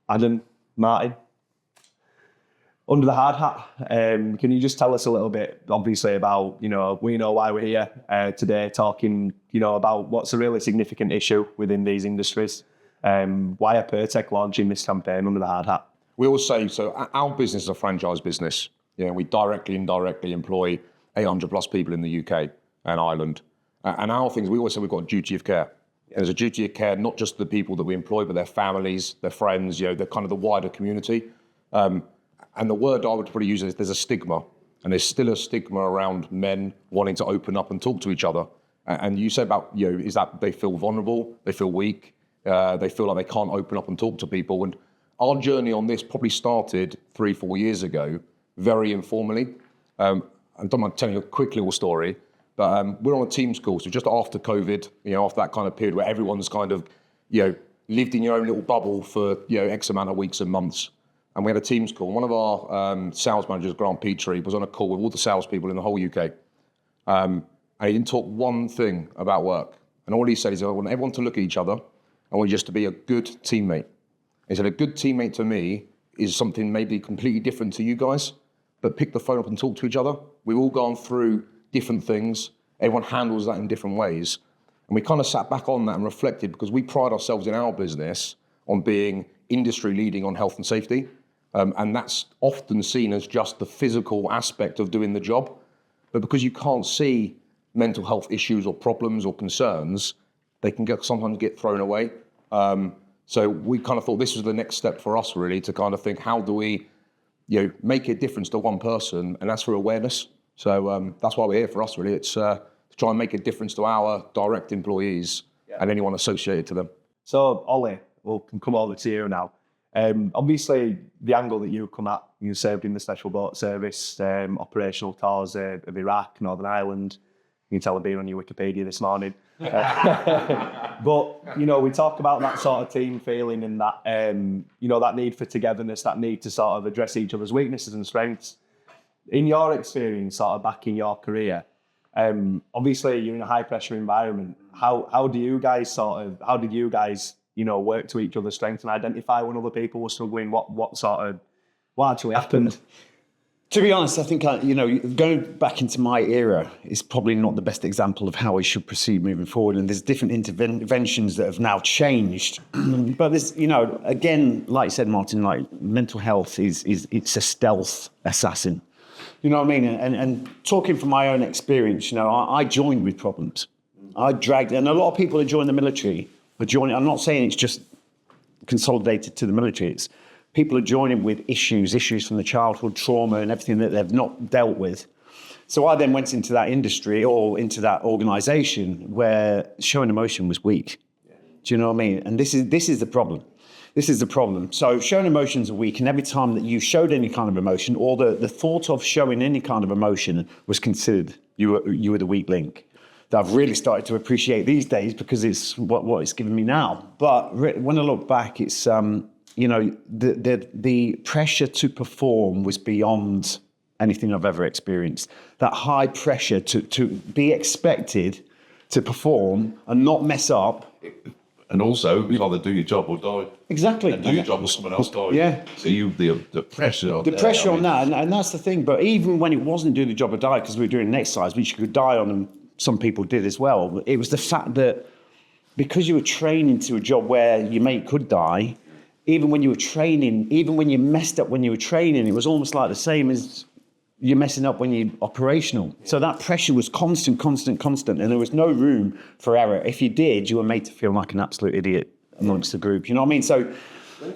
Adam, Martin, under the hard hat, can you just tell us a little bit, obviously, about, we know why we're here today, talking, about what's a really significant issue within these industries. Why are Pertec launching this campaign under the hard hat? We always say, so our business is a franchise business. We directly, indirectly employ 800 plus people in the UK and Ireland. And our things, we always say we've got a duty of care. And there's a duty of care, not just the people that we employ, but their families, their friends, they're kind of the wider community. And the word I would probably use is there's a stigma, and there's still a stigma around men wanting to open up and talk to each other. And you say about, is that they feel vulnerable, they feel weak, they feel like they can't open up and talk to people. And our journey on this probably started 3-4 years ago, very informally. I don't mind telling you a quick little story, but we're on a Teams call, so just after COVID, after that kind of period where everyone's kind of, lived in your own little bubble for, X amount of weeks and months. And we had a Teams call. One of our sales managers, Grant Petrie, was on a call with all the salespeople in the whole UK. And he didn't talk one thing about work. And all he said is, I want everyone to look at each other. I want you just to be a good teammate. He said, a good teammate to me is something maybe completely different to you guys, but pick the phone up and talk to each other. We've all gone through different things. Everyone handles that in different ways. And we kind of sat back on that and reflected, because we pride ourselves in our business on being industry leading on health and safety. And that's often seen as just the physical aspect of doing the job. But because you can't see mental health issues or problems or concerns, they can sometimes get thrown away. So we kind of thought this was the next step for us, really, to kind of think, how do we make a difference to one person? And that's through awareness. So that's why we're here for us, really. It's to try and make a difference to our direct employees and anyone associated to them. So, Ollie, we'll come over to you now. Obviously, the angle that you come at, you served in the Special Boat Service, operational tours of Iraq, Northern Ireland. You can tell I've been on your Wikipedia this morning. But, we talk about that sort of team feeling and that, that need for togetherness, that need to sort of address each other's weaknesses and strengths. In your experience, sort of back in your career, obviously you're in a high pressure environment. How did you guys work to each other's strengths and identify when other people were struggling? What actually happened? To be honest, I think, going back into my era is probably not the best example of how we should proceed moving forward. And there's different interventions that have now changed. But there's, again, like you said, Martin, like mental health it's a stealth assassin. You know what I mean? And talking from my own experience, I joined with problems. I dragged, and a lot of people who join the military are joining. I'm not saying it's just consolidated to the military. It's people are joining with issues from the childhood, trauma and everything that they've not dealt with. So I then went into that industry or into that organisation where showing emotion was weak. Do you know what I mean? And this is the problem. This is the problem. So showing emotions are weak, and every time that you showed any kind of emotion or the thought of showing any kind of emotion was considered you were the weak link. That I've really started to appreciate these days because it's what it's given me now. But when I look back, it's the pressure to perform was beyond anything I've ever experienced. That high pressure to be expected to perform and not mess up. And also, you either do your job or die. Exactly. And do your job or someone else die. Yeah. So the pressure. The pressure on that, and that's the thing. But even when it wasn't doing the job or die, because we were doing an exercise, which you could die on, and some people did as well. But it was the fact that because you were training to a job where your mate could die, even when you were training, even when you messed up when you were training, it was almost like the same as you're messing up when you're operational. So that pressure was constant, and there was no room for error. If you did, you were made to feel like an absolute idiot amongst the group. You know what I mean? So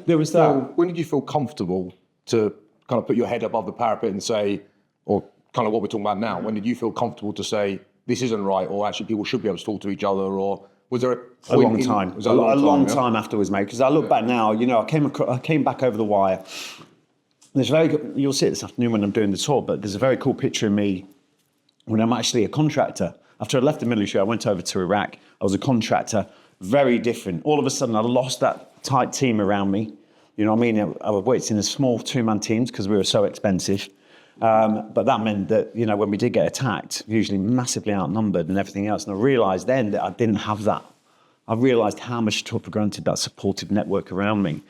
there was that. So when did you feel comfortable to kind of put your head above the parapet and say, or kind of what we're talking about now, when did you feel comfortable to say, this isn't right, or actually people should be able to talk to each other, or was there a long time? A long time afterwards, mate. Because I look back now, I came back over the wire. There's you'll see it this afternoon when I'm doing the tour, but there's a very cool picture of me when I'm actually a contractor. After I left the military, I went over to Iraq. I was a contractor, very different. All of a sudden, I lost that tight team around me. You know what I mean? I worked in a small two-man teams because we were so expensive. But that meant that, when we did get attacked, usually massively outnumbered and everything else. And I realised then that I didn't have that. I realised how much I took for granted that supportive network around me.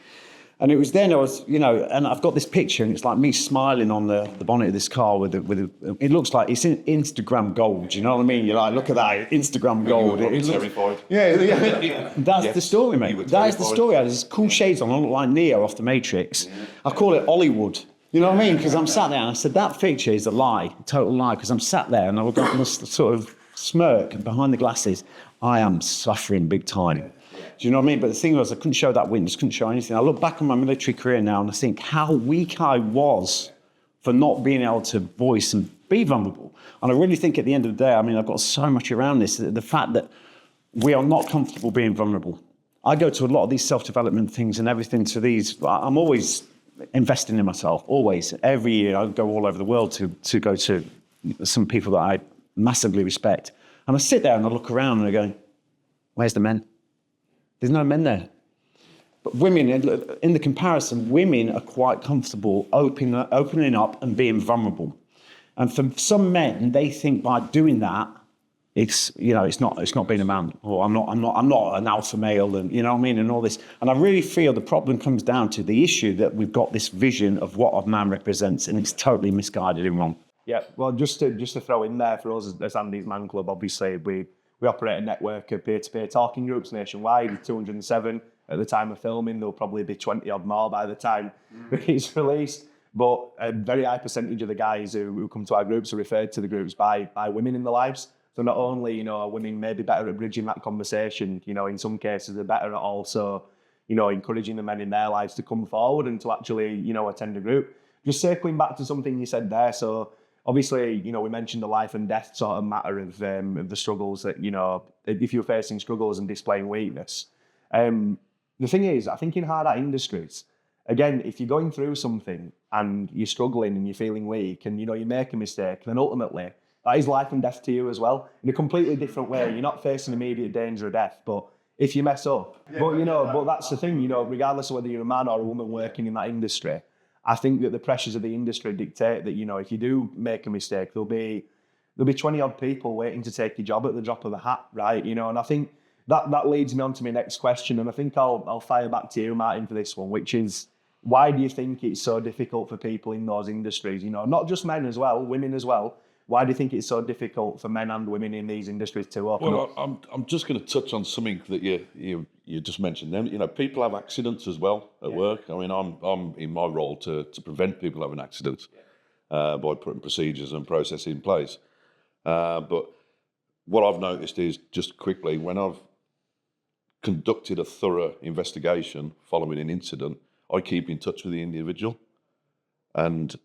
And it was then I was, and I've got this picture, and it's like me smiling on the bonnet of this car it looks like it's Instagram gold. You know what I mean? You're like, look at that, Instagram gold. You were terrified. Yeah. That's the story, mate. That is the story. I had these cool shades on. I look like Neo off The Matrix. Yeah. I call it Hollywood. You know what I mean? Because I'm sat there, and I said, that picture is a lie, a total lie, because I'm sat there, and I've got this sort of smirk, and behind the glasses, I am suffering big time. Do you know what I mean? But the thing was, I couldn't show that witness, couldn't show anything. I look back on my military career now and I think how weak I was for not being able to voice and be vulnerable. And I really think at the end of the day, I mean, I've got so much around this, the fact that we are not comfortable being vulnerable. I go to a lot of these self-development things and everything to these. I'm always investing in myself, always. Every year I go all over the world to go to some people that I massively respect. And I sit there and I look around and I go, where's the men? There's no men there. But women, in the comparison, women are quite comfortable opening up and being vulnerable. And for some men, they think by doing that, it's not being a man, or I'm not an alpha male, and you know what I mean, and all this. And I really feel the problem comes down to the issue that we've got this vision of what a man represents, and it's totally misguided and wrong. Yeah, well, just to throw in there for us as Andy's Man Club, obviously we operate a network of peer-to-peer talking groups nationwide, 207 at the time of filming. There'll probably be 20 odd more by the time it's released. But a very high percentage of the guys who come to our groups are referred to the groups by women in their lives. So not only, are women maybe better at bridging that conversation, in some cases they're better at also, encouraging the men in their lives to come forward and to actually, attend a group. Just circling back to something you said there, so obviously, we mentioned the life and death sort of matter of the struggles that, if you're facing struggles and displaying weakness. The thing is, I think in hard hat industries, again, if you're going through something and you're struggling and you're feeling weak and, you make a mistake, then ultimately that is life and death to you as well. In a completely different way. You're not facing immediate danger of death, but if you mess up. But that's the thing, regardless of whether you're a man or a woman working in that industry, I think that the pressures of the industry dictate that, if you do make a mistake, there'll be 20 odd people waiting to take your job at the drop of a hat, right? And I think that leads me on to my next question. And I think I'll fire back to you, Martin, for this one, which is, why do you think it's so difficult for people in those industries? Not just men as well, women as well. Why do you think it's so difficult for men and women in these industries to open up? I'm just going to touch on something that you just mentioned. Then people have accidents as well at work. I mean, I'm in my role to prevent people having accidents by putting procedures and processes in place. But what I've noticed is, just quickly, when I've conducted a thorough investigation following an incident, I keep in touch with the individual, and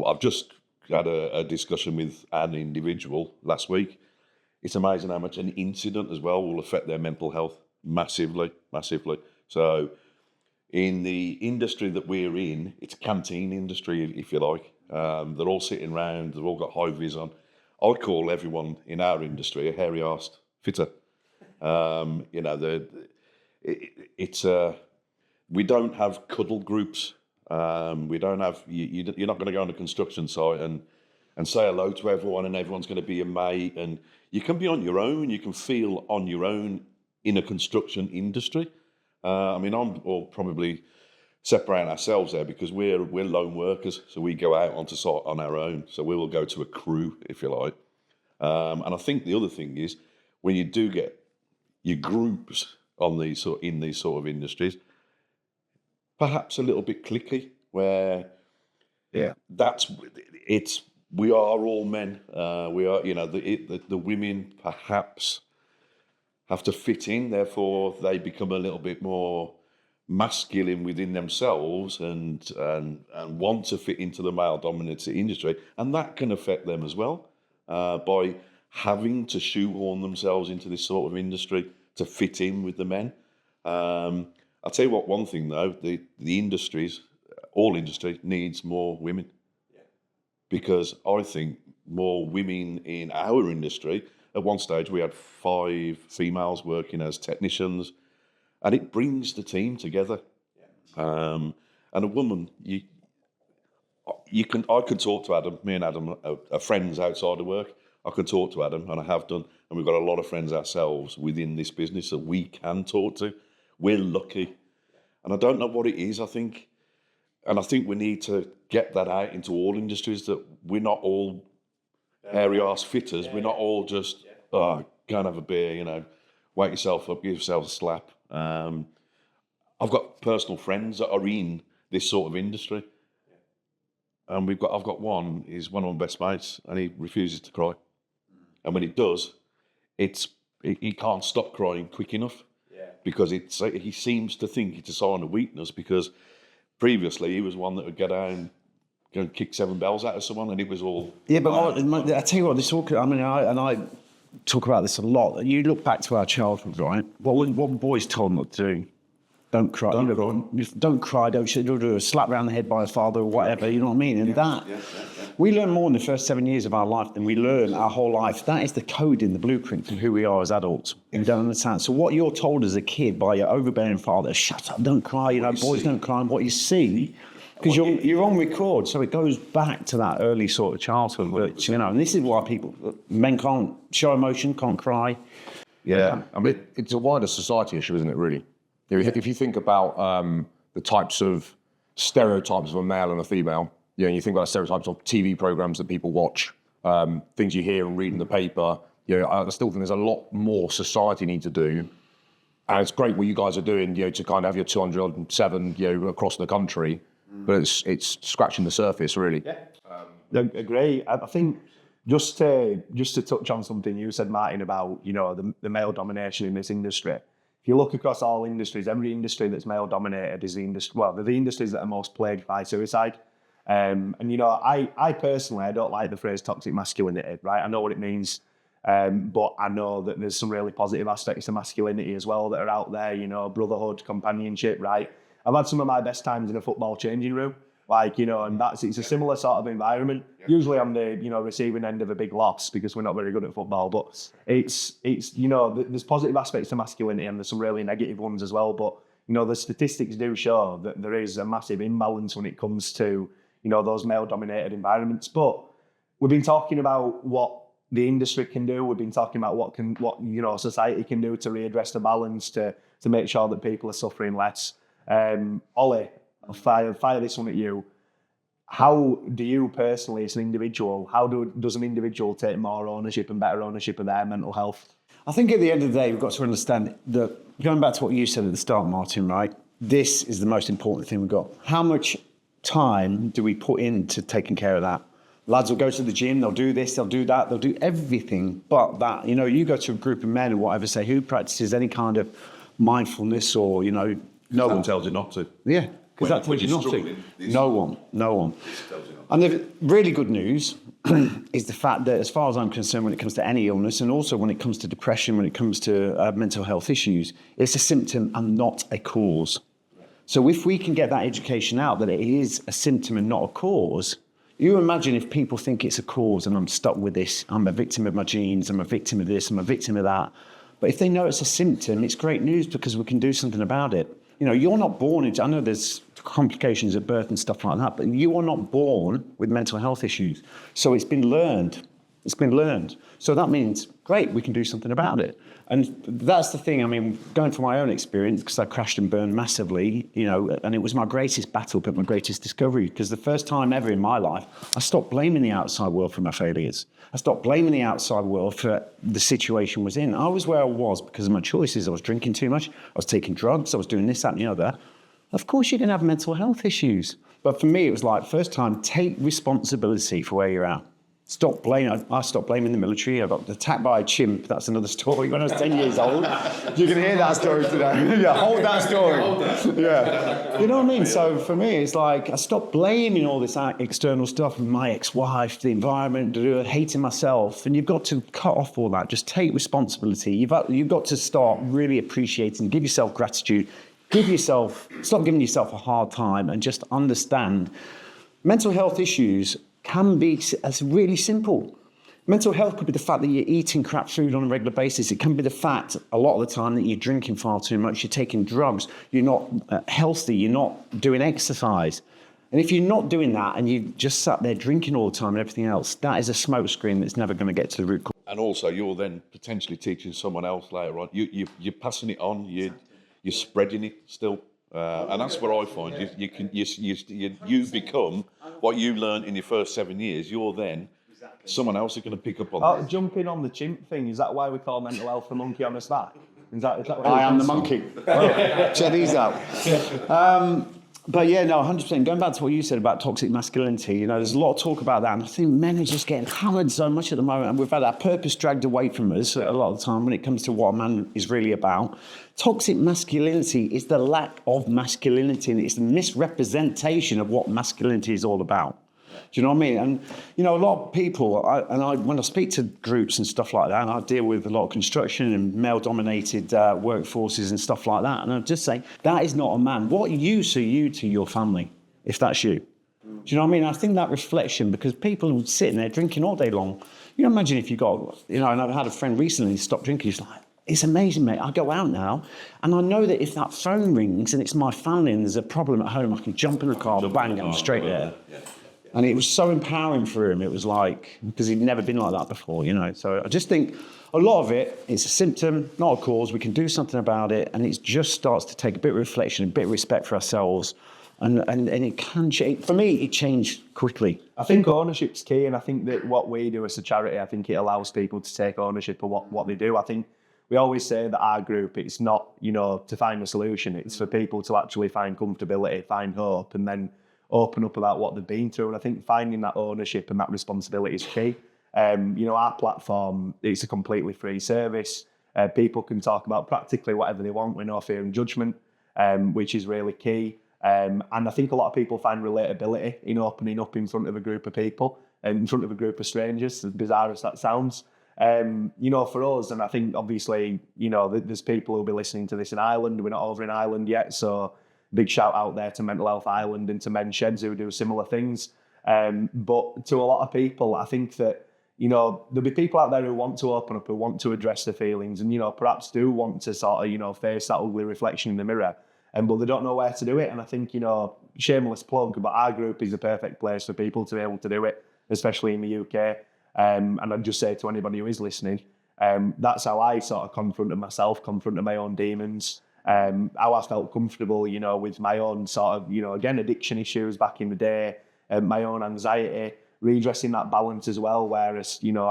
I've just had a discussion with an individual last week. It's amazing how much an incident as well will affect their mental health massively. So in the industry that we're in, it's a canteen industry, if you like. They're all sitting around, they've all got high vis on. I call everyone in our industry a hairy-arsed fitter. We don't have cuddle groups. We don't have, you're not going to go on a construction site and say hello to everyone and everyone's going to be a mate. And you can be on your own, you can feel on your own in a construction industry. Or probably separate ourselves there because we're lone workers. So we go out onto site on our own. So we will go to a crew, if you like. And I think the other thing is, when you do get your groups in these sort of industries, perhaps a little bit cliquey, where we are all men. We are, the women perhaps have to fit in, therefore they become a little bit more masculine within themselves and want to fit into the male-dominated industry, and that can affect them as well by having to shoehorn themselves into this sort of industry to fit in with the men. I'll tell you what, one thing though, all industry needs more women. Yeah. Because I think more women in our industry, at one stage we had 5 females working as technicians, and it brings the team together. Yeah. And a woman, I could talk to Adam, me and Adam are friends outside of work. I can talk to Adam, and I have done, and we've got a lot of friends ourselves within this business that we can talk to. We're lucky. And I don't know what it is, I think we need to get that out into all industries, that we're not all hairy arse fitters. We're not all just, go and have a beer, wake yourself up, give yourself a slap. I've got personal friends that are in this sort of industry. And I've got one, he's one of my best mates, and he refuses to cry. And when he does, he can't stop crying quick enough. Because he seems to think it's a sign of weakness, because previously he was one that would get down and kick 7 bells out of someone, and it was all... Yeah, but I tell you what, I talk about this a lot. You look back to our childhood, right? What boys told not to do? Don't cry. Don't cry. Don't do a slap around the head by a father or whatever. You know what I mean? And we learn more in the first 7 years of our life than we learn our whole life. That is the code in the blueprint for who we are as adults. You don't understand. So what you're told as a kid by your overbearing father, shut up, don't cry. Boys don't cry. And what you see, because you're on record, so it goes back to that early sort of childhood. But, and this is why men can't show emotion, can't cry. Yeah, I mean, it's a wider society issue, isn't it? Really. If you think about the types of stereotypes of a male and a female, you think about stereotypes of TV programs that people watch, things you hear and read in the paper, I still think there's a lot more society needs to do. And it's great what you guys are doing, to kind of have your 207, across the country, but it's scratching the surface, really. Yeah, agree. I think just to touch on something you said, Martin, about the male domination in this industry. If you look across all industries, every industry that's male-dominated is they're the industries that are most plagued by suicide. I personally, I don't like the phrase toxic masculinity, right? I know what it means, but I know that there's some really positive aspects to masculinity as well that are out there, brotherhood, companionship, right? I've had some of my best times in a football changing room, and it's a similar sort of environment. Usually I'm the, receiving end of a big loss because we're not very good at football, but it's there's positive aspects to masculinity and there's some really negative ones as well. But, the statistics do show that there is a massive imbalance when it comes to, those male-dominated environments. But we've been talking about what the industry can do. We've been talking about what society can do to readdress the balance, to make sure that people are suffering less. Ollie, I'll fire this one at you. How do you personally, as an individual, does an individual take more ownership and better ownership of their mental health? I think at the end of the day, we've got to understand that, going back to what you said at the start, Martin, right? This is the most important thing we've got. How much time do we put into taking care of that? Lads will go to the gym, they'll do this, they'll do that, they'll do everything but that. You go to a group of men or whatever, say, who practices any kind of mindfulness or, No one tells you not to. Yeah. Because that tells you nothing. No one. And the really good news is the fact that, as far as I'm concerned, when it comes to any illness, and also when it comes to depression, when it comes to mental health issues, it's a symptom and not a cause. So if we can get that education out that it is a symptom and not a cause, you imagine if people think it's a cause and I'm stuck with this, I'm a victim of my genes, I'm a victim of this, I'm a victim of that. But if they know it's a symptom, it's great news because we can do something about it. You're not born into, I know there's complications at birth and stuff like that, but you are not born with mental health issues. So it's been learned. So that means, great, we can do something about it. And that's the thing, going from my own experience, because I crashed and burned massively, and it was my greatest battle, but my greatest discovery, because the first time ever in my life, I stopped blaming the outside world for my failures. I stopped blaming the outside world for the situation I was in. I was where I was because of my choices. I was drinking too much. I was taking drugs. I was doing this, that, and the other. Of course, you didn't have mental health issues. But for me, it was like, first time, take responsibility for where you're at. Stop blaming. I stopped blaming the military. I got attacked by a chimp. That's another story. When I was 10 years old, you can hear that story today. Yeah, hold that story. Yeah, you know what I mean. So for me, it's like I stopped blaming all this external stuff, my ex-wife, the environment, hating myself. And you've got to cut off all that. Just take responsibility. You've got to start really appreciating. Give yourself gratitude. Stop giving yourself a hard time, and just understand mental health issues can be as really simple. Mental health could be the fact that you're eating crap food on a regular basis. It can be the fact a lot of the time that you're drinking far too much, you're taking drugs, you're not healthy, you're not doing exercise. And if you're not doing that and you just sat there drinking all the time and everything else, that is a smokescreen that's never going to get to the root cause. And also, you're then potentially teaching someone else later on. You're passing it on, you're spreading it still. And that's what I find. You become what you learn in your first 7 years. You're then someone else is going to pick up on that. Jumping on the chimp thing, is that why we call mental health the monkey on his back? Is that what I am the monkey. Check these out. But yeah, no, 100%. Going back to what you said about toxic masculinity, you know, there's a lot of talk about that. And I think men are just getting hammered so much at the moment. And we've had our purpose dragged away from us a lot of the time when it comes to what a man is really about. Toxic masculinity is the lack of masculinity. And it's the misrepresentation of what masculinity is all about. Do you know what I mean? And, you know, a lot of people, when I speak to groups and stuff like that, and I deal with a lot of construction and male-dominated workforces and stuff like that, and I just say, that is not a man. What use are you to your family, if that's you? Do you know what I mean? I think that reflection, because people are sitting there drinking all day long. You know, imagine if you got, you know, and I've had a friend recently stop drinking, he's like, it's amazing, mate. I go out now, and I know that if that phone rings and it's my family and there's a problem at home, I can jump in the car, bang, and I'm straight there. And it was so empowering for him. It was like, because he'd never been like that before, you know. So I just think a lot of it is a symptom, not a cause. We can do something about it. And it just starts to take a bit of reflection, a bit of respect for ourselves. And it can change. For me, it changed quickly. I think ownership's key. And I think that what we do as a charity, I think it allows people to take ownership of what they do. I think we always say that our group, it's not, you know, to find a solution. It's for people to actually find comfortability, find hope, and then open up about what they've been through. And I think finding that ownership and that responsibility is key. You know, our platform, it's a completely free service. People can talk about practically whatever they want with no fear and judgment, which is really key. And I think a lot of people find relatability in opening up in front of a group of people and in front of a group of strangers, as bizarre as that sounds. You know, for us, and I think obviously, you know, there's people who'll be listening to this in Ireland. We're not over in Ireland yet, so big shout out there to Mental Health Ireland and to Men's Sheds who do similar things. But to a lot of people, I think that, you know, there'll be people out there who want to open up, who want to address their feelings and, you know, perhaps do want to sort of, you know, face that ugly reflection in the mirror, but they don't know where to do it. And I think, you know, shameless plug, but our group is the perfect place for people to be able to do it, especially in the UK. And I'd just say to anybody who is listening, that's how I sort of confronted my own demons. How I felt comfortable, you know, with my own sort of, you know, again, addiction issues back in the day, my own anxiety, redressing that balance as well. Whereas, you know,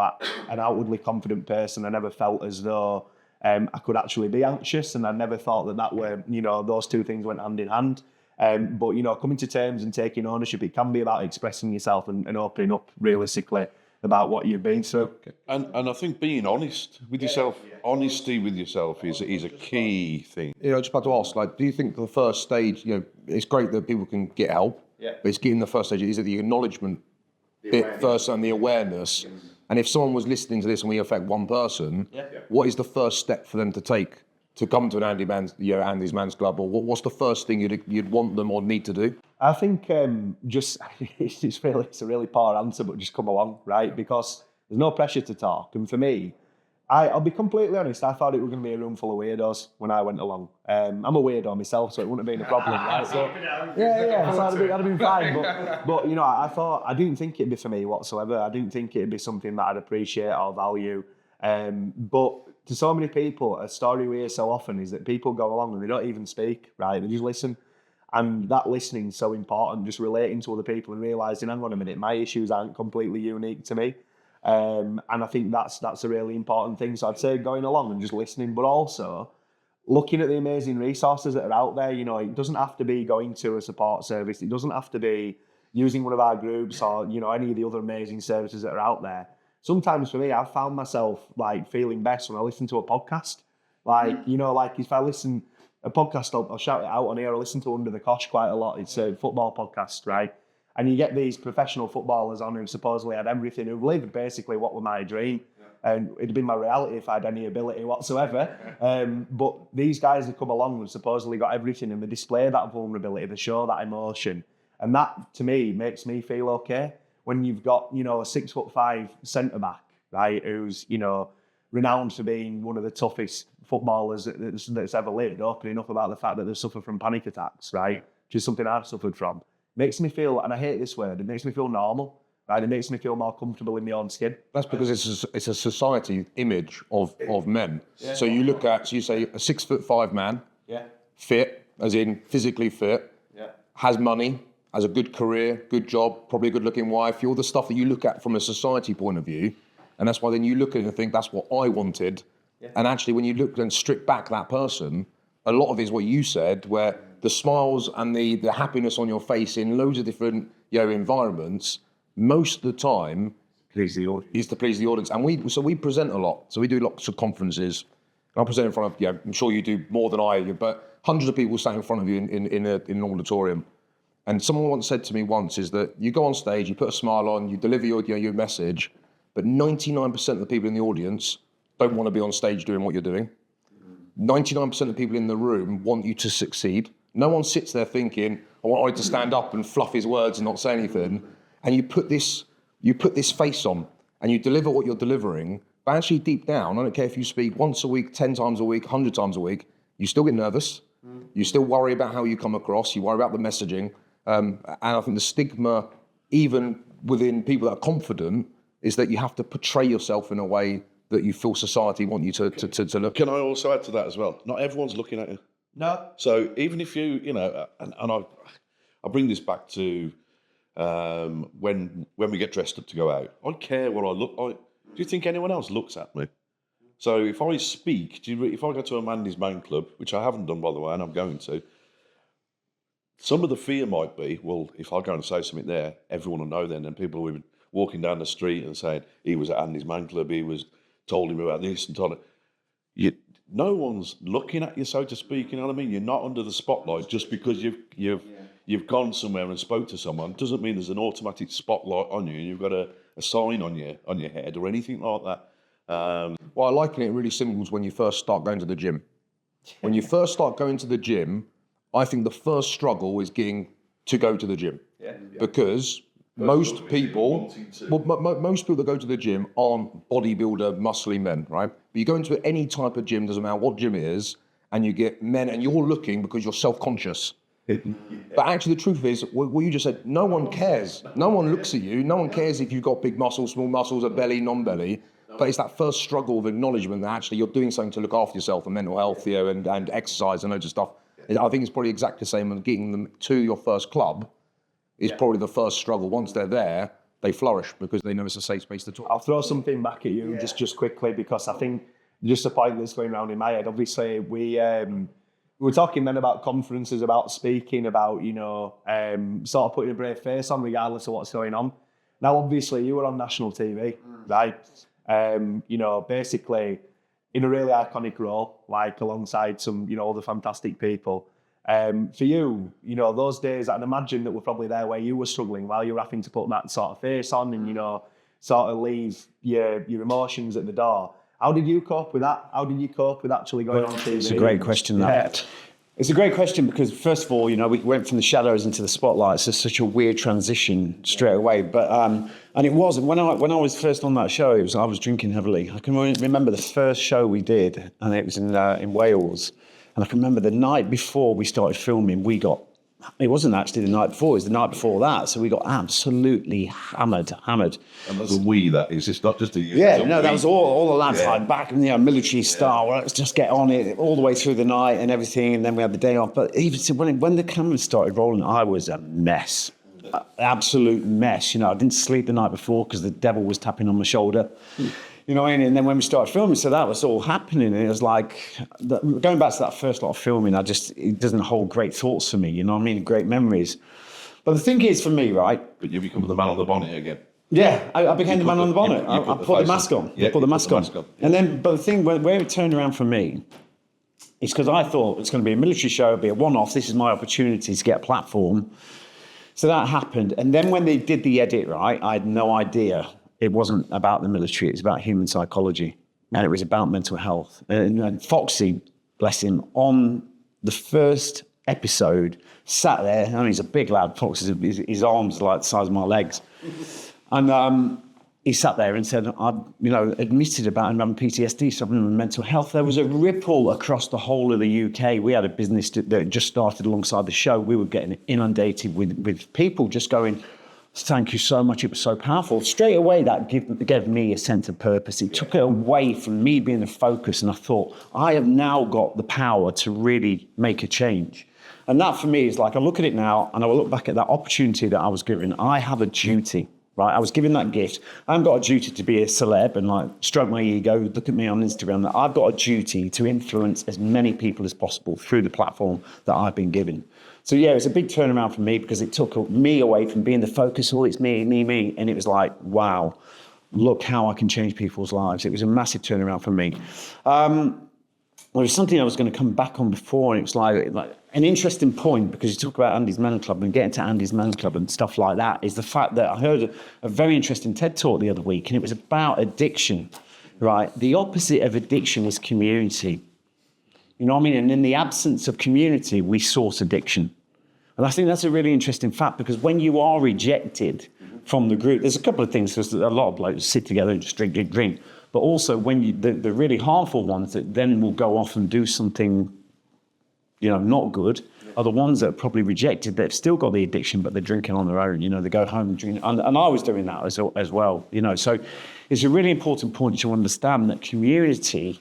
an outwardly confident person, I never felt as though I could actually be anxious, and I never thought that were, you know, those two things went hand in hand. But, you know, coming to terms and taking ownership, it can be about expressing yourself and opening up realistically about what you've been through. And I think being honest with yourself, honesty with yourself is a key thing. You know, just about to ask, like, do you think the first stage, you know, it's great that people can get help, but it's getting the first stage, is it the acknowledgement bit first and the awareness? And if someone was listening to this and we affect one person, what is the first step for them to take to come to an Andy's Man's Club, or what's the first thing you'd want them or need to do? I think it's a really poor answer, but just come along, right? Because there's no pressure to talk. And for me, I'll be completely honest, I thought it was going to be a room full of weirdos when I went along. I'm a weirdo myself, so it wouldn't have been a problem, right? So, so I'd have been fine. But you know, I didn't think it'd be for me whatsoever. I didn't think it'd be something that I'd appreciate or value. But to so many people, a story we hear so often is that people go along and they don't even speak, right? They just listen. And that listening is so important, just relating to other people and realising, hang on a minute, my issues aren't completely unique to me. And I think that's a really important thing. So I'd say going along and just listening, but also looking at the amazing resources that are out there. You know, it doesn't have to be going to a support service. It doesn't have to be using one of our groups or, you know, any of the other amazing services that are out there. Sometimes for me, I've found myself like feeling best when I listen to a podcast. Like, you know, like if I listen a podcast, I'll shout it out on here. I listen to Under the Cosh quite a lot. It's a football podcast, right? And you get these professional footballers on who supposedly had everything, who've lived basically what was my dream. And it'd been my reality if I had any ability whatsoever. But these guys have come along and supposedly got everything, and they display that vulnerability, they show that emotion. And that, to me, makes me feel okay. When you've got, you know, a 6'5" centre-back, right, who's, you know, renowned for being one of the toughest footballers that's ever lived, opening up about the fact that they suffer from panic attacks, right, which is something I've suffered from. Makes me feel, and I hate this word, it makes me feel normal, right? It makes me feel more comfortable in my own skin. That's because it's a society image of men. Yeah. So you look at, so you say a 6'5" man, fit, as in physically fit, has money, has a good career, good job, probably a good-looking wife, all the stuff that you look at from a society point of view, and that's why then you look at it and think, that's what I wanted. And actually, when you look and strip back that person, a lot of it is what you said, where the smiles and the happiness on your face in loads of different environments, most of the time, is to please the audience. And we present a lot. So we do lots of conferences. I present in front of, I'm sure you do more than I, but hundreds of people sat in front of you in an auditorium. And someone once said to me once is that you go on stage, you put a smile on, you deliver your message, but 99% of the people in the audience don't want to be on stage doing what you're doing. 99% of the people in the room want you to succeed. No one sits there thinking, I want Ollie to stand up and fluff his words and not say anything. And you put this face on and you deliver what you're delivering, but actually deep down, I don't care if you speak once a week, 10 times a week, 100 times a week, you still get nervous. You still worry about how you come across. You worry about the messaging. And I think the stigma, even within people that are confident, is that you have to portray yourself in a way that you feel society want you to look. Can I also add to that as well? Not everyone's looking at you. No. So even if you and I bring this back to when we get dressed up to go out, I care what I look like. Do you think anyone else looks at me? So if I speak, if I go to a Mandy's Man Club, which I haven't done by the way, and I'm going to, some of the fear might be, well, if I go and say something there, everyone will know then, and people will be walking down the street and saying, he was at Andy's Man Club, he was told him about this and told him. No one's looking at you, so to speak, you know what I mean? You're not under the spotlight just because you've gone somewhere and spoke to someone. Doesn't mean there's an automatic spotlight on you and you've got a sign on your head or anything like that. Well, I liken it really simple is when you first start going to the gym. When you first start going to the gym, I think the first struggle is getting to go to the gym. Because most people that go to the gym aren't bodybuilder, muscly men, right? But you go into any type of gym, doesn't matter what gym it is, and you get men, and you're looking because you're self-conscious. But actually, the truth is, what you just said, no one cares. No one looks at you. No one cares if you've got big muscles, small muscles, a belly, non-belly. But it's that first struggle of acknowledgement that actually you're doing something to look after yourself and mental health, and exercise and loads of stuff. I think it's probably exactly the same as getting them to your first club is probably the first struggle. Once they're there, they flourish because they know it's a safe space to talk. I'll throw something back at you just quickly, because I think just a point that's going around in my head. Obviously, we were talking then about conferences, about speaking, about, sort of putting a brave face on regardless of what's going on. Now, obviously, you were on national TV, right? Basically in a really iconic role, like alongside some, other fantastic people. For you, those days, I'd imagine that were probably there where you were struggling while you were having to put that sort of face on and, sort of leave your emotions at the door. How did you cope with that? How did you cope with actually going on TV? It's a great question, that. It's a great question because, first of all, we went from the shadows into the spotlight. It's just such a weird transition straight away. But and it wasn't. When I was first on that show, I was drinking heavily. I can remember the first show we did, and it was in Wales. And I can remember the night before we started filming, it wasn't actually the night before, it was the night before that. So we got absolutely hammered. And that's a we, that is. It's not just a you. Yeah, no, that was all the lads like back in the military style. Well, let's just get on it all the way through the night and everything. And then we had the day off. But even when the cameras started rolling, I was a mess. Absolute mess. I didn't sleep the night before because the devil was tapping on my shoulder. You know what I mean? And then when we started filming, so that was all happening. And it was like, going back to that first lot of filming, it doesn't hold great thoughts for me, you know what I mean? Great memories. But the thing is for me, right? But you become the man on the bonnet again. Yeah, I became the man on the bonnet. I put the mask on. Yeah, I put the mask on. Yeah. And then, but the thing, where it turned around for me, is because I thought it's going to be a military show, it'll be a one-off. This is my opportunity to get a platform. So that happened. And then when they did the edit, right, I had no idea. It wasn't about the military, it was about human psychology. And it was about mental health. And Foxy, bless him, on the first episode, sat there. I mean, he's a big lad. Foxy, his arms are like the size of my legs. And he sat there and said, admitted about him having PTSD, suffering with mental health. There was a ripple across the whole of the UK. We had a business that just started alongside the show. We were getting inundated with people just going, thank you so much, it was so powerful. Straight away, that gave me a sense of purpose. It took it away from me being the focus, and I thought, I have now got the power to really make a change. And that for me is like, I look at it now and I will look back at that opportunity that I was given. I have a duty, right? I was given that gift. I haven't got a duty to be a celeb and like stroke my ego, look at me on Instagram. That I've got a duty to influence as many people as possible through the platform that I've been given. So yeah, it was a big turnaround for me because it took me away from being the focus, all it's me. And it was like, wow, look how I can change people's lives. It was a massive turnaround for me. There was something I was going to come back on before, and it was like an interesting point, because you talk about Andy's Men Club and getting to Andy's Men Club and stuff like that, is the fact that I heard a very interesting TED talk the other week, and it was about addiction, right? The opposite of addiction is community. You know what I mean? And in the absence of community, we source addiction. And I think that's a really interesting fact, because when you are rejected from the group, there's a couple of things, because a lot of blokes sit together and just drink. But also when the really harmful ones that then will go off and do something, not good, are the ones that are probably rejected. They've still got the addiction, but they're drinking on their own. They go home and drink. And I was doing that as well. So it's a really important point to understand that community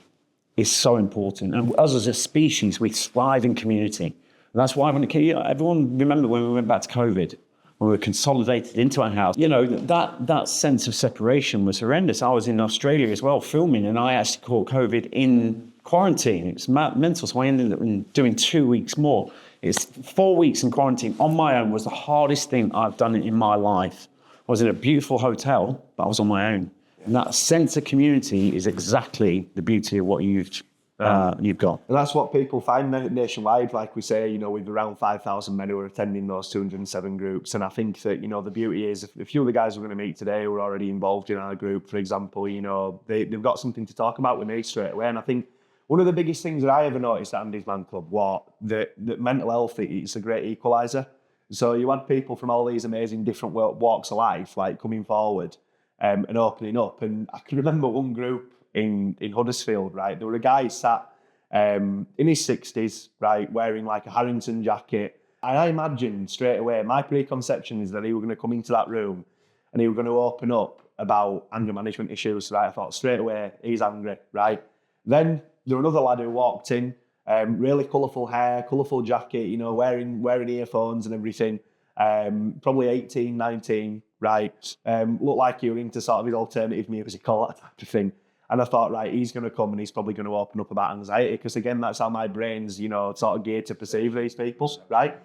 is so important. And us as a species, we thrive in community. And that's why everyone remember when we went back to COVID, when we were consolidated into our house, that sense of separation was horrendous. I was in Australia as well filming, and I actually caught COVID in quarantine. It's mental, so I ended up doing 2 weeks more. It's 4 weeks in quarantine on my own was the hardest thing I've done in my life. I was in a beautiful hotel, but I was on my own. And that sense of community is exactly the beauty of what you've got. And that's what people find nationwide, like we say, with around 5,000 men who are attending those 207 groups. And I think that, the beauty is, a few of the guys we're going to meet today who are already involved in our group, for example, they've got something to talk about with me straight away. And I think one of the biggest things that I ever noticed at Andy's Man Club was that mental health is a great equaliser. So you had people from all these amazing different walks of life, like coming forward and opening up. And I can remember one group in Huddersfield, right? There were a guy sat in his 60s, right, wearing like a Harrington jacket. And I imagined straight away, my preconception is that he was going to come into that room and he was going to open up about anger management issues, right? I thought straight away, he's angry, right? Then there was another lad who walked in, really colourful hair, colourful jacket, wearing earphones and everything, probably 18, 19, right? Looked like he was into sort of his alternative music, all that type of thing. And I thought, right, he's going to come and he's probably going to open up about anxiety, because again, that's how my brain's, sort of geared to perceive these people, right?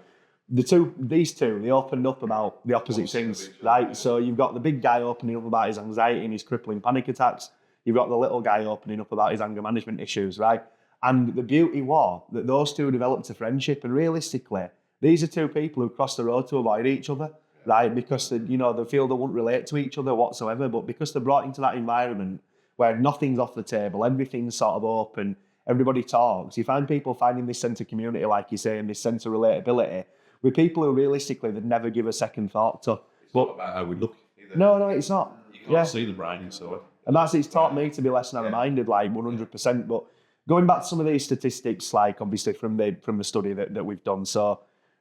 These two, they opened up about the opposite things, right? So you've got the big guy opening up about his anxiety and his crippling panic attacks. You've got the little guy opening up about his anger management issues, right? And the beauty was that those two developed a friendship. And realistically, these are two people who crossed the road to avoid each other, right? Because, they feel they wouldn't relate to each other whatsoever. But because they're brought into that environment where nothing's off the table, everything's sort of open, everybody talks, you find people finding this sense of community, like you say, and this sense of relatability with people who realistically they'd never give a second thought to. It's not about how we look either. No, it's not. You can't see the brain, so. And it's taught me to be less narrow-minded, like 100%. But going back to some of these statistics, like obviously from the study that we've done, so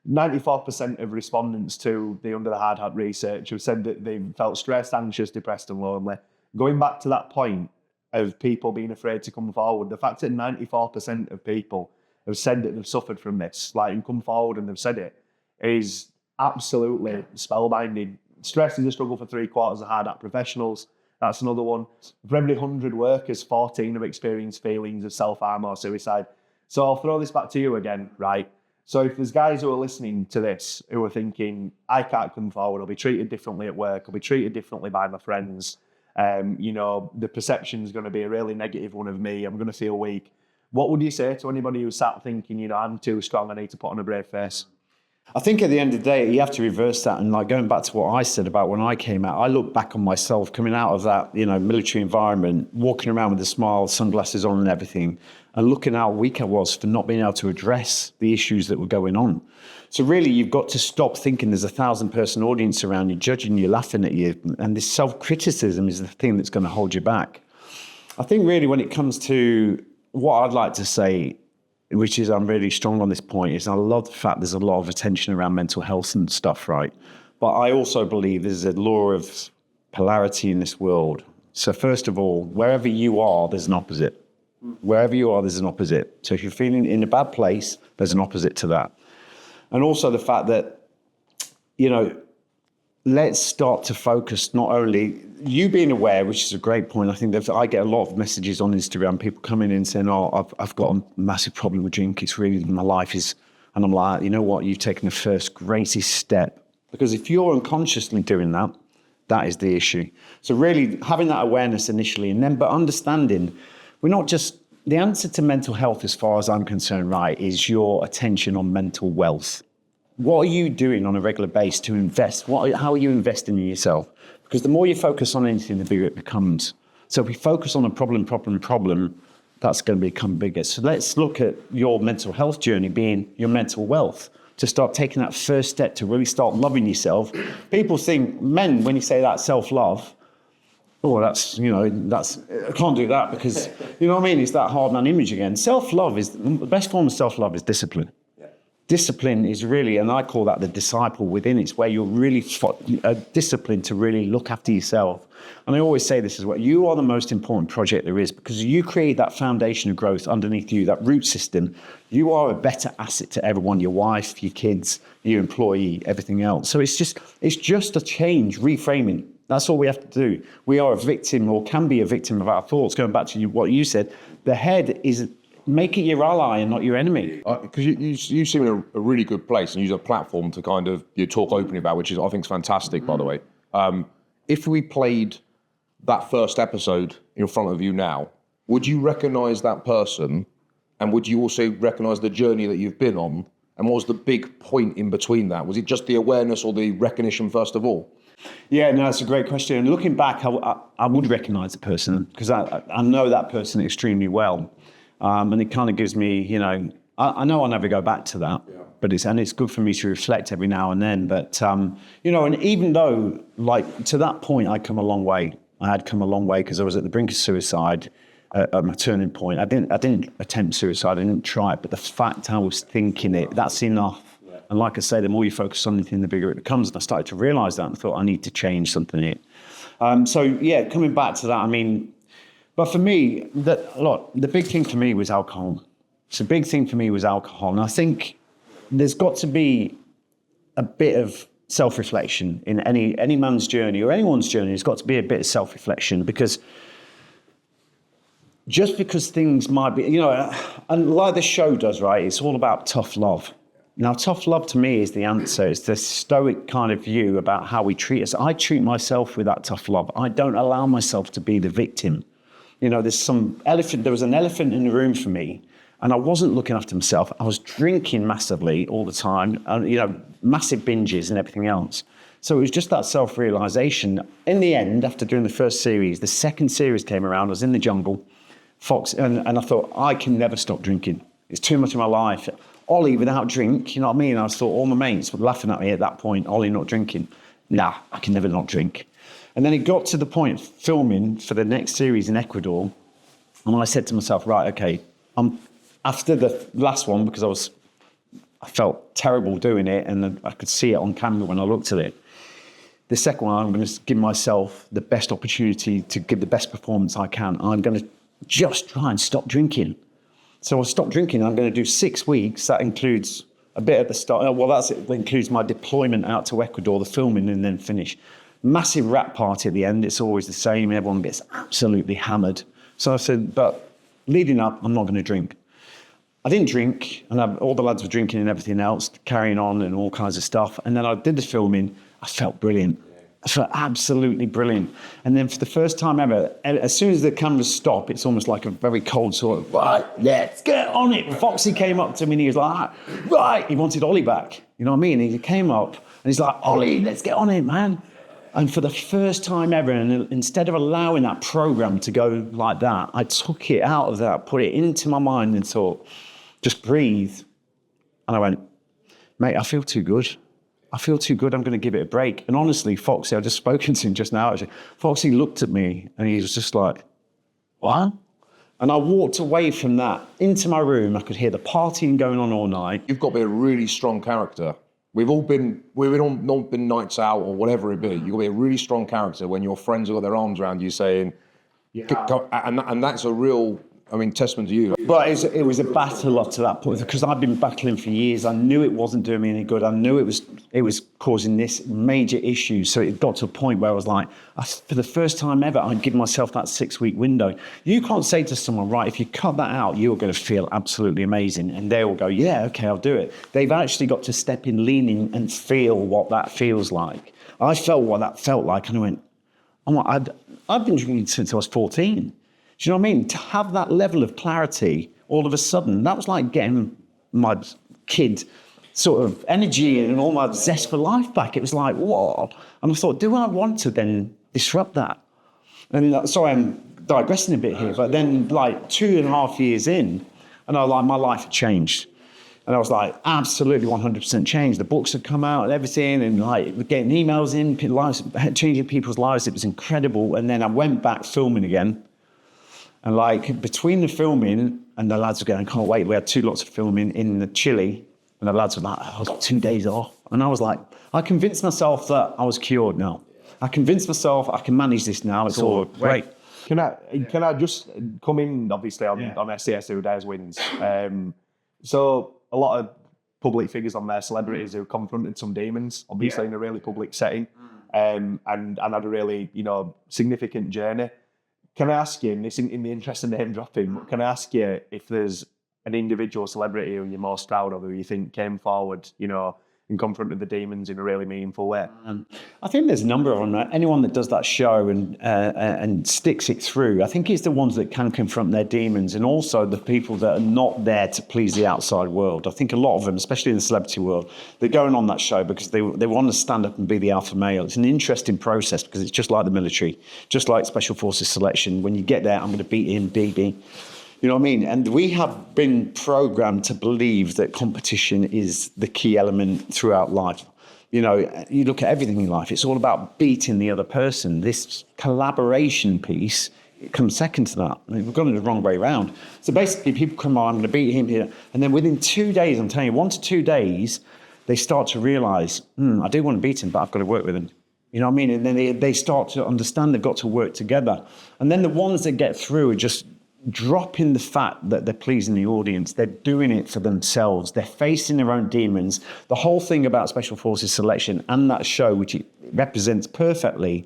94% of respondents to the Under the Hard Hat research have said that they felt stressed, anxious, depressed and lonely. Going back to that point of people being afraid to come forward, the fact that 94% of people have said that they've suffered from this, like, and come forward and they've said it, is absolutely spellbinding. Stress is a struggle for 3/4 of hard hat professionals. That's another one. For every 100 workers, 14 have experienced feelings of self-harm or suicide. So I'll throw this back to you again, right? So if there's guys who are listening to this who are thinking, I can't come forward, I'll be treated differently at work, I'll be treated differently by my friends, the perception is going to be a really negative one of me, I'm going to feel weak. What would you say to anybody who sat thinking, I'm too strong, I need to put on a brave face? I think at the end of the day, you have to reverse that. And like going back to what I said about when I came out, I look back on myself coming out of that, military environment, walking around with a smile, sunglasses on and everything, and looking how weak I was for not being able to address the issues that were going on. So really, you've got to stop thinking there's a 1,000-person audience around you, judging you, laughing at you. And this self-criticism is the thing that's going to hold you back. I think really when it comes to what I'd like to say, which is I'm really strong on this point, is I love the fact there's a lot of attention around mental health and stuff, right? But I also believe there's a law of polarity in this world. So first of all, wherever you are, there's an opposite. Wherever you are, there's an opposite. So if you're feeling in a bad place, there's an opposite to that. And also the fact that, you know, let's start to focus not only you being aware, which is a great point. I think that I get a lot of messages on Instagram, people coming in saying, oh, I've got a massive problem with drink. It's really, my life is, and I'm like, you know what, you've taken the first greatest step. Because if you're unconsciously doing that, that is the issue. So really having that awareness initially, and then, but understanding, we're not just, the answer to mental health as far as I'm concerned, right, is your attention on mental wealth. What are you doing on a regular basis to invest? How are you investing in yourself? Because the more you focus on anything, the bigger it becomes. So if we focus on a problem, that's going to become bigger. So let's look at your mental health journey being your mental wealth, to start taking that first step to really start loving yourself. People think, men, when you say that self-love, oh, that's, you know, that's, I can't do that because, you know what I mean? It's that hard man image again. Self-love is, the best form of self-love is discipline. Discipline is really, and I call that the disciple within. It's where you're really disciplined to really look after yourself. And I always say this as well, you are the most important project there is, because you create that foundation of growth underneath you, that root system. You are a better asset to everyone, your wife, your kids, your employee, everything else. So it's just a change, reframing. That's all we have to do. We are a victim, or can be a victim of our thoughts. Going back to what you said, the head is, make it your ally and not your enemy. Because you seem in a really good place and use a platform to kind of talk openly about, which is, I think, is fantastic, by the way. If we played that first episode in front of you now, would you recognise that person? And would you also recognise the journey that you've been on? And what was the big point in between that? Was it just the awareness or the recognition first of all? Yeah, no, that's a great question. And looking back, I would recognise the person, because I know that person extremely well. And it kind of gives me, you know, I know I'll never go back to that, but it's good for me to reflect every now and then. But, you know, and even though, like, to that point, I had come a long way because I was at the brink of suicide at my turning point. I didn't attempt suicide, I didn't try it, but the fact I was thinking it, that's enough. And like I say, the more you focus on anything, the bigger it becomes. And I started to realise that and thought, I need to change something here. So, yeah, coming back to that, I mean, but for me, the big thing for me was alcohol. So, big thing for me was alcohol. And I think there's got to be a bit of self-reflection in any man's journey or anyone's journey. There's got to be a bit of self-reflection, because just because things might be, you know, and like the show does, right, it's all about tough love. Now, tough love to me is the answer. It's the stoic kind of view about how we treat us. I treat myself with that tough love. I don't allow myself to be the victim. You know, there was an elephant in the room for me, and I wasn't looking after myself. I was drinking massively all the time, and, you know, massive binges and everything else. So it was just that self-realization. In the end, after doing the first series, the second series came around. I was in the jungle, Fox, and I thought, I can never stop drinking. It's too much of my life. Ollie without drink, you know what I mean? I thought all my mates were laughing at me at that point, Ollie not drinking. Nah, I can never not drink. And then it got to the point of filming for the next series in Ecuador. And I said to myself, right, okay, after the last one, because I felt terrible doing it, and I could see it on camera when I looked at it. The second one, I'm going to give myself the best opportunity to give the best performance I can. I'm going to just try and stop drinking. So I stopped drinking. I'm going to do 6 weeks. That includes a bit at the start. Well, that includes my deployment out to Ecuador, the filming, and then finish. Massive rap party at the end. It's always the same. Everyone gets absolutely hammered. So I said, but leading up, I'm not going to drink. I didn't drink, and all the lads were drinking and everything else, carrying on and all kinds of stuff. And then I did the filming. I felt brilliant. I felt absolutely brilliant. And then for the first time ever, as soon as the cameras stop, it's almost like a very cold sort of, right, let's get on it. Foxy came up to me and he was like, right, he wanted Ollie back. You know what I mean? He came up and he's like, Ollie, let's get on it, man. And for the first time ever, and instead of allowing that program to go like that, I took it out of that, put it into my mind and thought, just breathe. And I went, mate, I feel too good. I feel too good, I'm going to give it a break. And honestly, Foxy, I've just spoken to him just now, actually. Foxy looked at me and he was just like, what? And I walked away from that into my room. I could hear the partying going on all night. You've got to be a really strong character. We've all been nights out or whatever it be. You've got to be a really strong character when your friends have got their arms around you saying, and that's a real I mean, testament to you. But it was a battle up to that point because I've been battling for years. I knew it wasn't doing me any good. I knew it was causing this major issue. So it got to a point where I was like, for the first time ever, I'd give myself that 6-week window. You can't say to someone, right, if you cut that out, you're going to feel absolutely amazing. And they will go, yeah, okay, I'll do it. They've actually got to step in, lean in and feel what that feels like. I felt what that felt like and I went, I've been drinking since I was 14. Do you know what I mean? To have that level of clarity all of a sudden, that was like getting my kid sort of energy and all my zest for life back. It was like, what? And I thought, do I want to then disrupt that? And sorry, I'm digressing a bit here, but then like 2.5 years in, and I was like, my life had changed. And I was like, absolutely 100% changed. The books had come out and everything, and like getting emails in, changing people's lives. It was incredible. And then I went back filming again. And like between the filming and the lads were going, I can't wait. We had 2 lots of filming in Chile. And the lads were like, I was 2 days off. And I was like, I convinced myself that I was cured now. I convinced myself I can manage this now. It's all great. Can I just come in, obviously, on SAS Who Dares Wins? So a lot of public figures on there, celebrities who confronted some demons, obviously in a really public setting, and had a really, significant journey. Can I ask you, in the interest of name dropping, can I ask you if there's an individual celebrity who you're most proud of, who you think came forward, and confronted the demons in a really meaningful way? I think there's a number of them. Anyone that does that show and sticks it through, I think it's the ones that can confront their demons, and also the people that are not there to please the outside world. I think a lot of them, especially in the celebrity world, they're going on that show because they want to stand up and be the alpha male. It's an interesting process because it's just like the military, just like Special Forces selection. When you get there, I'm going to beat him, BB. You know what I mean? And we have been programmed to believe that competition is the key element throughout life. You look at everything in life, it's all about beating the other person. This collaboration piece, it comes second to that. I mean, we've gone it the wrong way around. So basically, people come on, I'm going to beat him here. And then within 2 days, I'm telling you, 1 to 2 days, they start to realise, I do want to beat him, but I've got to work with him. You know what I mean? And then they start to understand they've got to work together. And then the ones that get through are just dropping the fact that they're pleasing the audience. They're doing it for themselves. They're facing their own demons. The whole thing about Special Forces selection and that show, which it represents perfectly,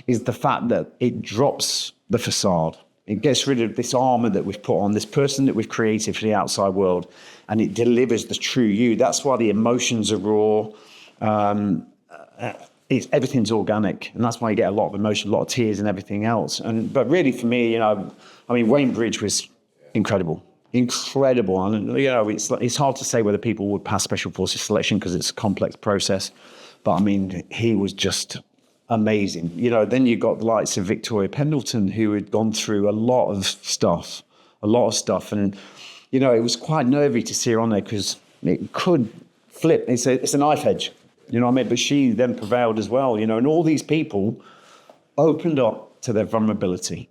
is the fact that it drops the facade. It gets rid of this armor that we've put on, this person that we've created for the outside world, and it delivers the true you. That's why the emotions are raw. Everything's organic, and that's why you get a lot of emotion, a lot of tears and everything else. But really for me, Wayne Bridge was incredible. And, it's hard to say whether people would pass Special Forces selection because it's a complex process. But, he was just amazing. Then you got the likes of Victoria Pendleton, who had gone through a lot of stuff. And, it was quite nervy to see her on there because it could flip. It's a knife edge. You know what I mean? But she then prevailed as well, and all these people opened up to their vulnerability.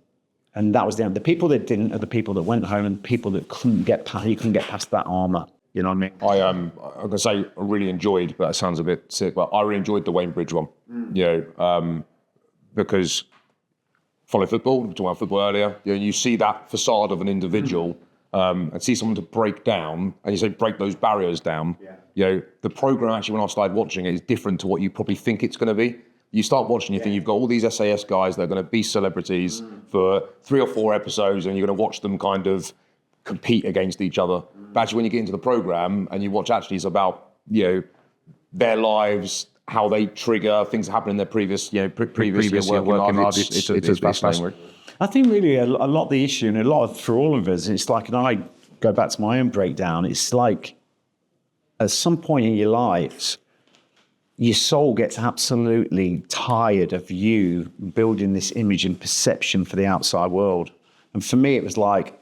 And that was the people that didn't are the people that went home and people that couldn't get past that armour. You know what I mean? I'm going to say I really enjoyed, but it sounds a bit sick, but I really enjoyed the Wayne Bridge one. Because follow football, we talked about football earlier, you see that facade of an individual and see someone to break down, and you say break those barriers down. The programme actually, when I started watching it, is different to what you probably think it's going to be. You start watching, you think you've got all these SAS guys that are going to be celebrities for 3 or 4 episodes, and you're going to watch them kind of compete against each other. But actually, when you get into the programme and you watch, actually, it's about their lives, how they trigger things that happen in their previous working lives. It's fascinating. I think really a lot of the issue, and a lot of, for all of us, it's like, and I go back to my own breakdown, it's like at some point in your lives, your soul gets absolutely tired of you building this image and perception for the outside world. And for me, it was like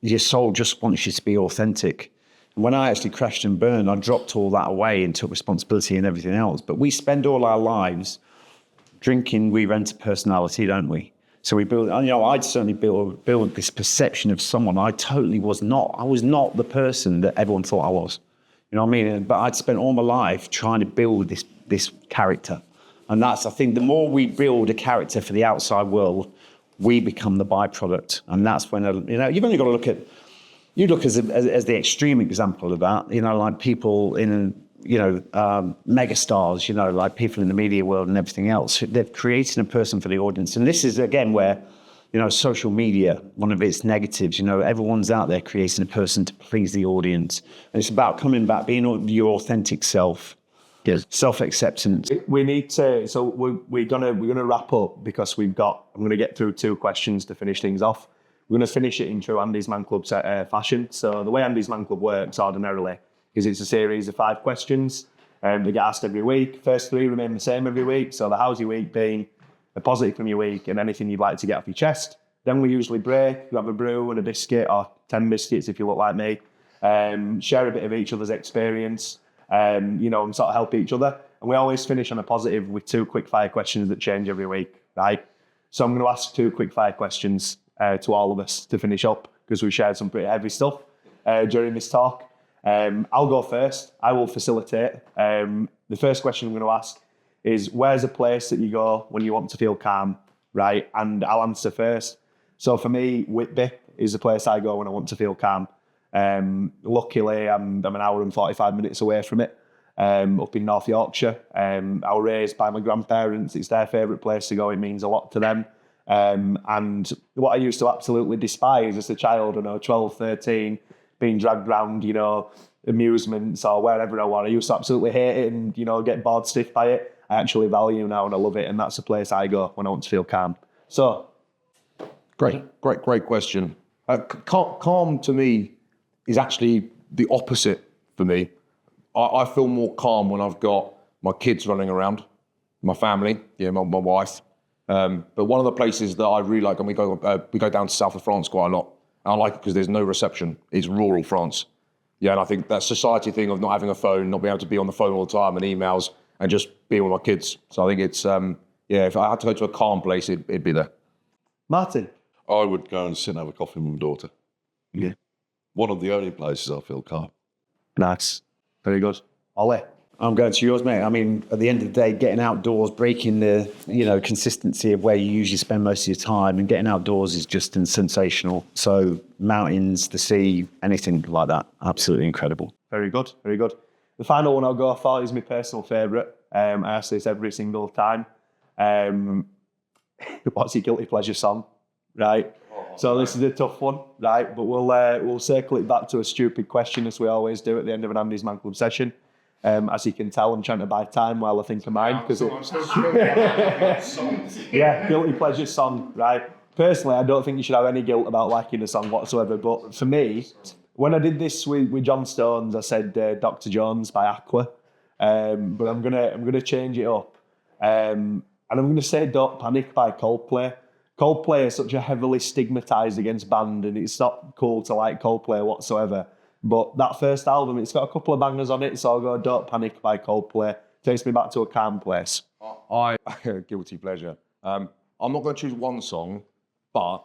your soul just wants you to be authentic. And when I actually crashed and burned, I dropped all that away and took responsibility and everything else. But we spend all our lives drinking, we rent a personality, don't we? So we build, I'd certainly build this perception of someone I totally was not. I was not the person that everyone thought I was. You know what I mean? But I'd spent all my life trying to build this character. And that's, I think, the more we build a character for the outside world, we become the byproduct. And that's when, you've only got to look at, you look as the extreme example of that, like people in, megastars, like people in the media world and everything else. They've created a person for the audience. And this is, again, where, social media, one of its negatives, everyone's out there creating a person to please the audience. And it's about coming back, being your authentic self. Yes. Self-acceptance. We need to, so we're gonna wrap up because I'm gonna get through 2 questions to finish things off. We're gonna finish it in true Andy's Man Club fashion. So the way Andy's Man Club works ordinarily is it's a series of 5 questions. They get asked every week. First 3 remain the same every week. So the how's your week been, a positive from your week, and anything you'd like to get off your chest. Then we usually break, you have a brew and a biscuit, or 10 biscuits if you look like me. Share a bit of each other's experience. And sort of help each other. And we always finish on a positive with 2 quick fire questions that change every week, right? So I'm going to ask 2 quick fire questions to all of us to finish up because we've shared some pretty heavy stuff during this talk. I'll go first. I will facilitate. The first question I'm going to ask is, where's a place that you go when you want to feel calm, right? And I'll answer first. So for me, Whitby is a place I go when I want to feel calm. Luckily, I'm an hour and 45 minutes away from it, up in North Yorkshire. I was raised by my grandparents. It's their favourite place to go. It means a lot to them. And what I used to absolutely despise as a child, 12, 13, being dragged around, amusements or wherever I was, I used to absolutely hate it and, get bored stiff by it. I actually value now and I love it. And that's the place I go when I want to feel calm. So. Great question. Calm to me is actually the opposite for me. I feel more calm when I've got my kids running around, my family, my wife. But one of the places that I really like, and we go down to south of France quite a lot. And I like it because there's no reception. It's rural France. Yeah, and I think that society thing of not having a phone, not being able to be on the phone all the time and emails, and just being with my kids. So I think it's, if I had to go to a calm place, it'd be there. Martin? I would go and sit and have a coffee with my daughter. Yeah. One of the only places I feel calm. Nice. Very good. Ollie? I'm going to yours, mate. I mean, at the end of the day, getting outdoors, breaking the, consistency of where you usually spend most of your time, and getting outdoors is just sensational. So mountains, the sea, anything like that, absolutely incredible. Very good, very good. The final one I'll go for is my personal favourite. I ask this every single time. What's your guilty pleasure song, right? So this is a tough one, right? But we'll circle it back to a stupid question as we always do at the end of an Andy's Man Club session. As you can tell, I'm trying to buy time while I think of mine. Yeah, guilty pleasure song, right? Personally, I don't think you should have any guilt about liking a song whatsoever. But for me, when I did this with John Stones, I said Dr. Jones by Aqua. But I'm gonna change it up. And I'm gonna say Don't Panic by Coldplay. Coldplay is such a heavily stigmatised against band, and it's not cool to like Coldplay whatsoever. But that first album, it's got a couple of bangers on it, so I'll go Don't Panic by Coldplay. Takes me back to a calm place. Guilty pleasure. I'm not going to choose one song, but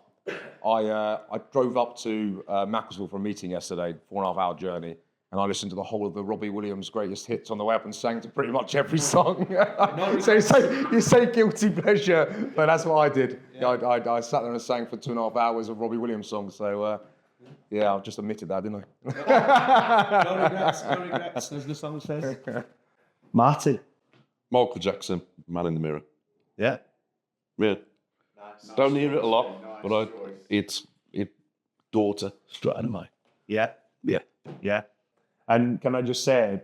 I drove up to Macclesfield for a meeting yesterday, 4.5 hour journey, and I listened to the whole of the Robbie Williams greatest hits on the way up and sang to pretty much every song. So you say guilty pleasure, but that's what I did. Yeah. I sat there and sang for 2.5 hours of Robbie Williams songs. So I just admitted that, didn't I? No regrets, as the song says. Martin? Michael Jackson, Man in the Mirror. Yeah. Yeah. Nice. Don't hear it a lot, but it's daughter straight out of my. Yeah. And can I just say,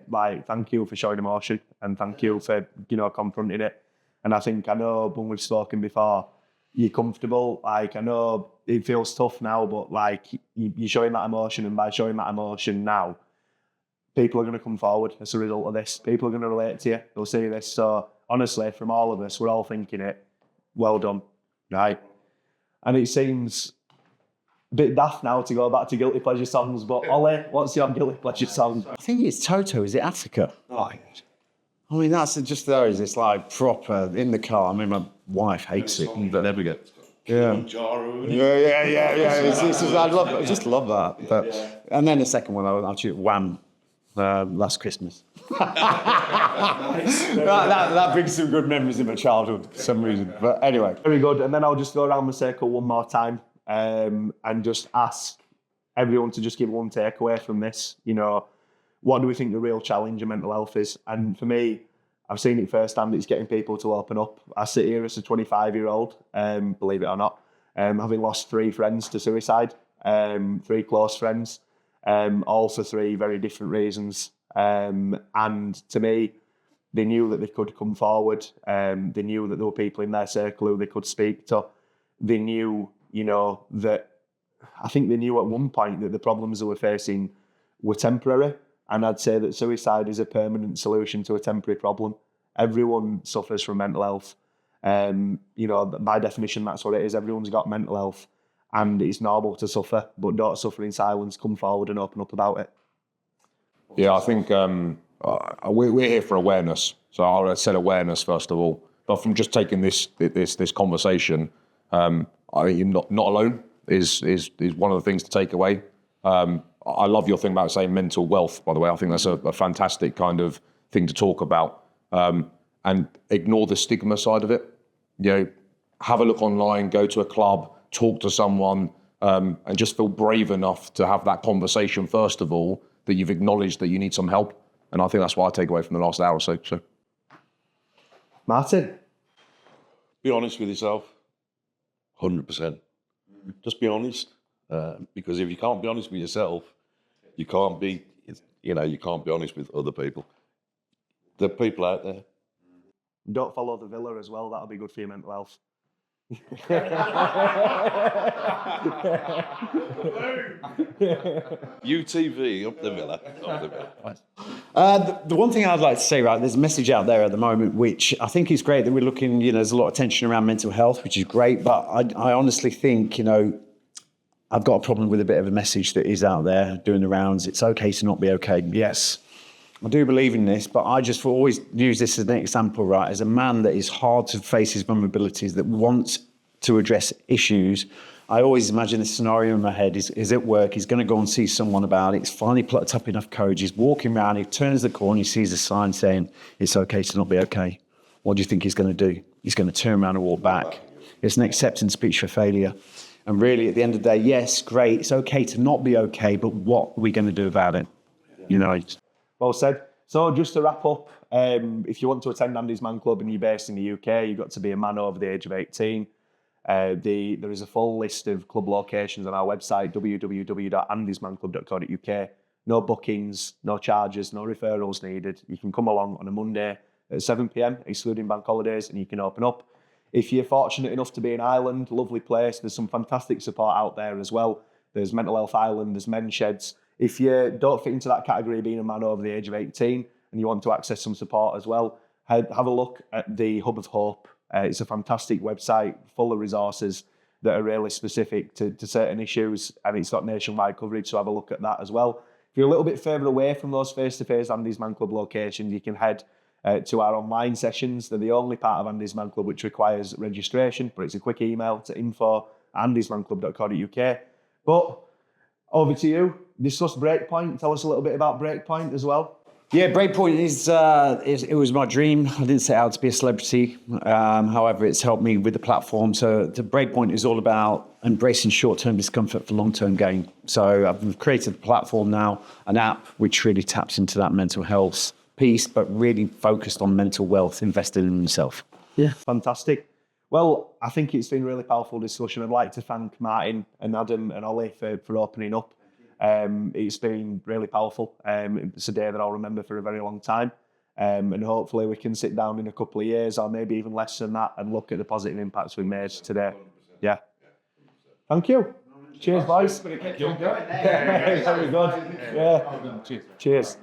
thank you for showing emotion and thank you for, confronting it. And I know when we've spoken before, you're comfortable. I know it feels tough now, but you're showing that emotion, and by showing that emotion now, people are going to come forward as a result of this. People are going to relate to you. They'll see this. So honestly, from all of us, we're all thinking it. Well done, right? And it seems a bit daft now to go back to guilty pleasure songs, but Ollie, what's your guilty pleasure song? I think it's Toto. Is it Attica? Oh, I mean, that's just those. It's proper in the car. I mean, my wife hates it. But never get. Yeah. I just love that. But and then the second one, I'll choose Wham. last Christmas. that brings some good memories in my childhood for some reason. But anyway. Very good. And then I'll just go around the circle one more time and just ask everyone to just give one takeaway from this. You know, what do we think the real challenge of mental health is? And for me, I've seen it firsthand. It's getting people to open up. I sit here as a 25-year-old, believe it or not, having lost 3 friends to suicide, 3 close friends, all for 3 very different reasons. And to me, they knew that they could come forward. They knew that there were people in their circle who they could speak to. They knew, you know, that I think they knew at one point that the problems they were facing were temporary. And I'd say that suicide is a permanent solution to a temporary problem. Everyone suffers from mental health. You know, by definition, that's what it is. Everyone's got mental health, and it's normal to suffer, but don't suffer in silence. Come forward and open up about it. Yeah, I think we're here for awareness. So I'll set awareness first of all. But from just taking this conversation, I think you're not alone is one of the things to take away. I love your thing about saying mental wealth, by the way. I think that's a fantastic kind of thing to talk about. And ignore the stigma side of it. You know, have a look online, go to a club, talk to someone, and just feel brave enough to have that conversation, first of all, that you've acknowledged that you need some help. And I think that's what I take away from the last hour or so. Martin? Be honest with yourself, 100%. Just be honest, because if you can't be honest with yourself, you can't be honest with other people. The people out there. Don't follow the villa as well. That'll be good for your mental health. UTV up the villa. The one thing I'd like to say, right, there's a message out there at the moment, which I think is great that we're looking, you know, there's a lot of tension around mental health, which is great. But I honestly think, you know, I've got a problem with a bit of a message that is out there doing the rounds. It's okay to not be okay. Yes, I do believe in this, but I just always use this as an example, right? As a man that is hard to face his vulnerabilities, that wants to address issues, I always imagine this scenario in my head is at work, he's going to go and see someone about it, he's finally plucked up enough courage, he's walking around, he turns the corner, he sees a sign saying, it's okay to not be okay. What do you think he's going to do? He's going to turn around and walk back. It's an acceptance speech for failure. And really, at the end of the day, yes, great, it's okay to not be okay, but what are we going to do about it? You know, well said. So just to wrap up, if you want to attend Andy's Man Club and you're based in the UK, you've got to be a man over the age of 18. There is a full list of club locations on our website, www.andysmanclub.co.uk. No bookings, no charges, no referrals needed. You can come along on a Monday at 7 p.m, excluding bank holidays, and you can open up. If you're fortunate enough to be in Ireland, lovely place, there's some fantastic support out there as well. There's Mental Health Ireland, there's men's sheds. If you don't fit into that category, being a man over the age of 18, and you want to access some support as well, have a look at the Hub of Hope. It's a fantastic website full of resources that are really specific to certain issues, and it's got nationwide coverage, so have a look at that as well. If you're a little bit further away from those face-to-face Andy's Man Club locations, you can head to our online sessions. They're the only part of Andy's Man Club which requires registration, but it's a quick email to info@andysmanclub.co.uk. But over to you. Discuss Breakpoint. Tell us a little bit about Breakpoint as well. Yeah, Breakpoint it was my dream. I didn't set out to be a celebrity. However, it's helped me with the platform. So the Breakpoint is all about embracing short-term discomfort for long-term gain. So I've created a platform now, an app which really taps into that mental health piece, but really focused on mental wealth, invested in himself. Yeah, fantastic. Well, I think it's been a really powerful discussion. I'd like to thank Martin and Adam and Ollie for opening up. It's been really powerful. It's a day that I'll remember for a very long time. And hopefully we can sit down in a couple of years or maybe even less than that and look at the positive impacts we made today. Yeah. Thank you. Cheers, boys. Very good. Yeah. Cheers.